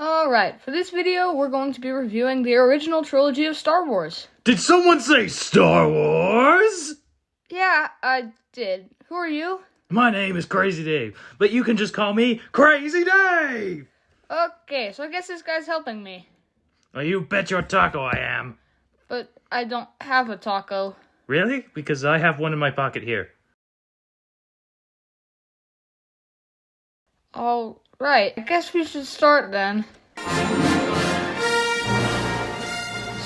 Alright, for this video, we're going to be reviewing the original trilogy of Star Wars. Did someone say Star Wars? Yeah, I did. Who are you? My name is Crazy Dave, but you can just call me Crazy Dave! Okay, so I guess this guy's helping me. Well, you bet your taco I am. But I don't have a taco. Really? Because I have one in my pocket here. Alright, I guess we should start then.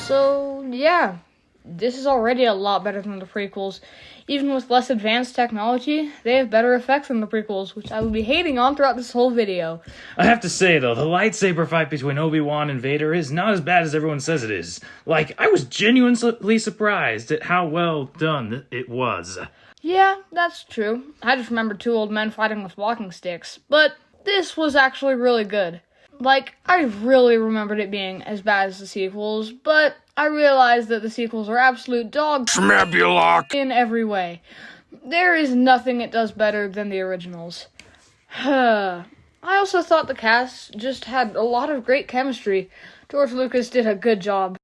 So, yeah. This is already a lot better than the prequels. Even with less advanced technology, they have better effects than the prequels, which I will be hating on throughout this whole video. I have to say, though, the lightsaber fight between Obi-Wan and Vader is not as bad as everyone says it is. Like, I was genuinely surprised at how well done it was. Yeah, that's true. I just remember two old men fighting with walking sticks. But this was actually really good. Like, I really remembered it being as bad as the sequels, but I realized that the sequels are absolute dog in every way. There is nothing it does better than the originals. I also thought the cast just had a lot of great chemistry. George Lucas did a good job.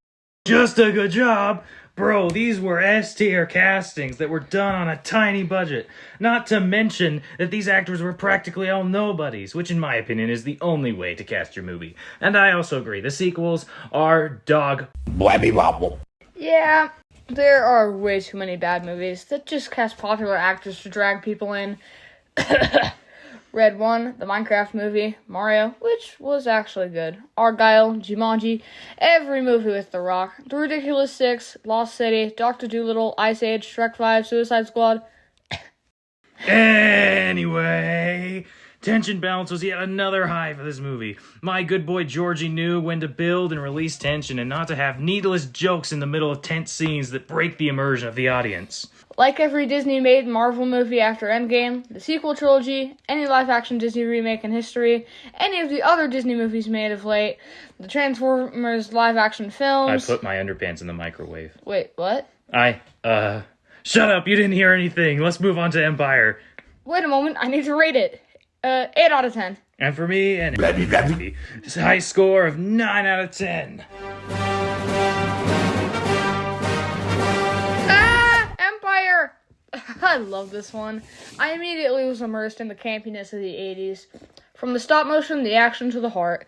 Just a good job? Bro, these were S-tier castings that were done on a tiny budget. Not to mention that these actors were practically all nobodies, which in my opinion is the only way to cast your movie. And I also agree, the sequels are dog blabby wobble. Yeah, there are way too many bad movies that just cast popular actors to drag people in. Red 1, the Minecraft movie, Mario, which was actually good, Argyle, Jumanji, every movie with The Rock, The Ridiculous 6, Lost City, Dr. Dolittle, Ice Age, Shrek 5, Suicide Squad. Anyway, tension balance was yet another high for this movie. My good boy Georgie knew when to build and release tension and not to have needless jokes in the middle of tense scenes that break the immersion of the audience. Like every Disney-made Marvel movie after Endgame, the sequel trilogy, any live-action Disney remake in history, any of the other Disney movies made of late, the Transformers live-action films... I put my underpants in the microwave. Wait, what? Shut up, you didn't hear anything. Let's move on to Empire. Wait a moment, I need to rate it. 8 out of 10. And for me, an high score of 9 out of 10. I love this one. I immediately was immersed in the campiness of the 80s. From the stop motion, the action, to the heart.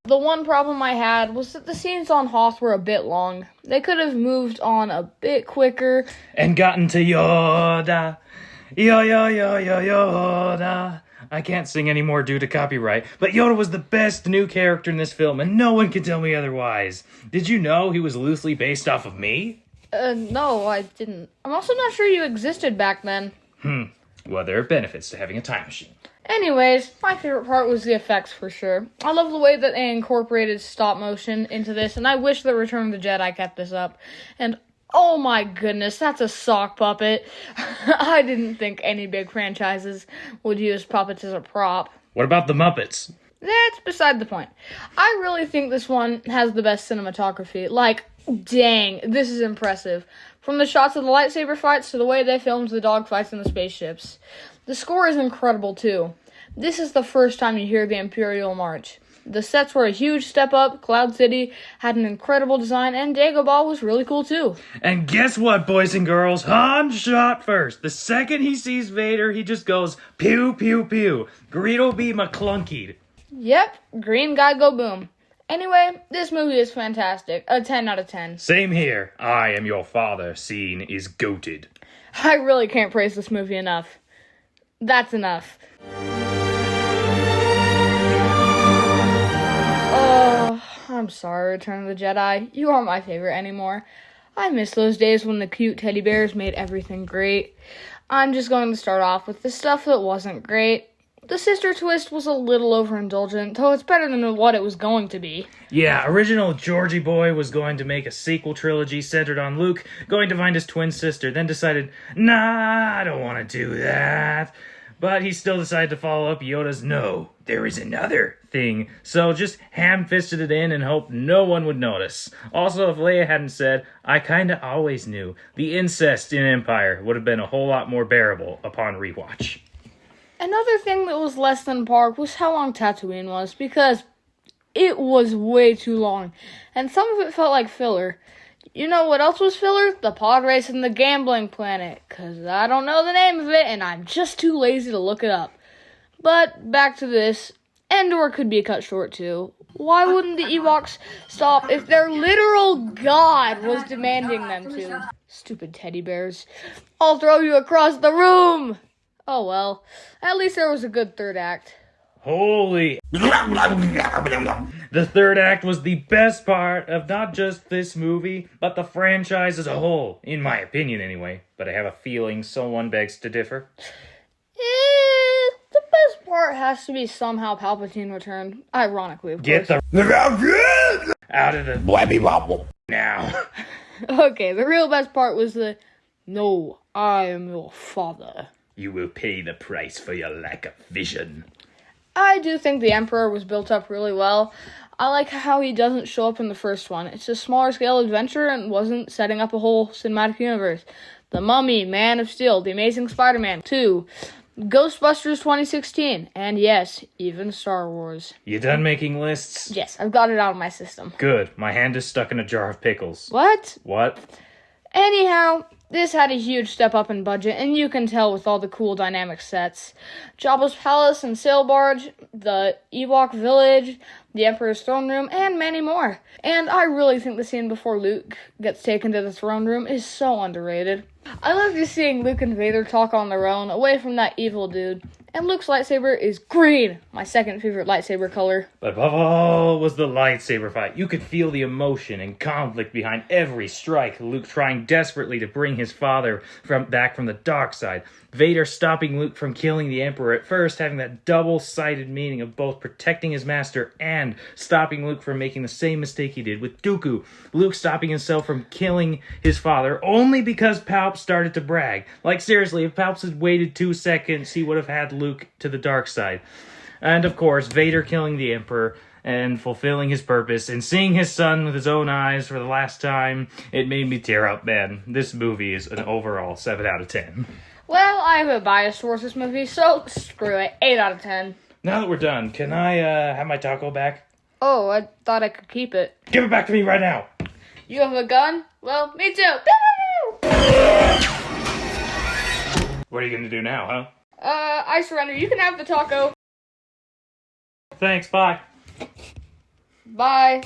The one problem I had was that the scenes on Hoth were a bit long. They could have moved on a bit quicker. And gotten to Yoda. Yoda. I can't sing anymore due to copyright, but Yoda was the best new character in this film, and no one can tell me otherwise. Did you know he was loosely based off of me? No, I didn't. I'm also not sure you existed back then. Well, there are benefits to having a time machine. Anyways, my favorite part was the effects for sure. I love the way that they incorporated stop motion into this, and I wish that Return of the Jedi kept this up. And oh my goodness, that's a sock puppet. I didn't think any big franchises would use puppets as a prop. What about the Muppets? That's beside the point. I really think this one has the best cinematography. Like, dang, this is impressive. From the shots of the lightsaber fights to the way they filmed the dogfights in the spaceships. The score is incredible, too. This is the first time you hear the Imperial March. The sets were a huge step up, Cloud City had an incredible design, and Dagobah was really cool, too. And guess what, boys and girls? Han shot first. The second he sees Vader, he just goes, pew, pew, pew. Greedo be McClunkied. Yep, green guy go boom. Anyway, this movie is fantastic. A 10 out of 10. Same here. I am your father. Scene is goated. I really can't praise this movie enough. That's enough. Oh, I'm sorry, Return of the Jedi. You aren't my favorite anymore. I miss those days when the cute teddy bears made everything great. I'm just going to start off with the stuff that wasn't great. The sister twist was a little overindulgent, though it's better than what it was going to be. Yeah, original Georgie boy was going to make a sequel trilogy centered on Luke going to find his twin sister, then decided, nah, I don't want to do that. But he still decided to follow up Yoda's no, there is another thing. So just ham-fisted it in and hoped no one would notice. Also, if Leia hadn't said, I kinda always knew, the incest in Empire would have been a whole lot more bearable upon rewatch. Another thing that was less than par was how long Tatooine was, because it was way too long, and some of it felt like filler. You know what else was filler? The pod race and the gambling planet, because I don't know the name of it, and I'm just too lazy to look it up. But back to this, Endor could be cut short too. Why wouldn't the Ewoks stop if their literal god was demanding them to? Stupid teddy bears. I'll throw you across the room! Oh well, at least there was a good third act. Holy. The third act was the best part of not just this movie, but the franchise as a whole, in my opinion anyway. But I have a feeling someone begs to differ. The best part has to be somehow Palpatine returned. Ironically, of Get course. the out of the blabby wobble now. Okay, the real best part was no, I am your father. You will pay the price for your lack of vision. I do think the Emperor was built up really well. I like how he doesn't show up in the first one. It's a smaller scale adventure and wasn't setting up a whole cinematic universe. The Mummy, Man of Steel, The Amazing Spider-Man 2, Ghostbusters 2016, and yes, even Star Wars. You done making lists? Yes, I've got it out of my system. Good. My hand is stuck in a jar of pickles. What? What? Anyhow, this had a huge step up in budget, and you can tell with all the cool dynamic sets. Jabba's Palace and Sail Barge, the Ewok Village, the Emperor's Throne Room, and many more. And I really think the scene before Luke gets taken to the throne room is so underrated. I love just seeing Luke and Vader talk on their own, away from that evil dude. And Luke's lightsaber is green, my second favorite lightsaber color. But above all was the lightsaber fight. You could feel the emotion and conflict behind every strike. Luke trying desperately to bring his father back from the dark side. Vader stopping Luke from killing the Emperor at first, having that double-sided meaning of both protecting his master and stopping Luke from making the same mistake he did with Dooku. Luke stopping himself from killing his father only because Palps started to brag. Like, seriously, if Palps had waited 2 seconds, he would have had Luke to the dark side. And, of course, Vader killing the Emperor and fulfilling his purpose and seeing his son with his own eyes for the last time. It made me tear up, man. This movie is an overall 7 out of 10. Well, I have a bias towards this movie, so screw it. 8 out of 10. Now that we're done, can I have my taco back? Oh, I thought I could keep it. Give it back to me right now. You have a gun? Well, me too. What are you gonna do now, huh? I surrender. You can have the taco. Thanks, bye. Bye.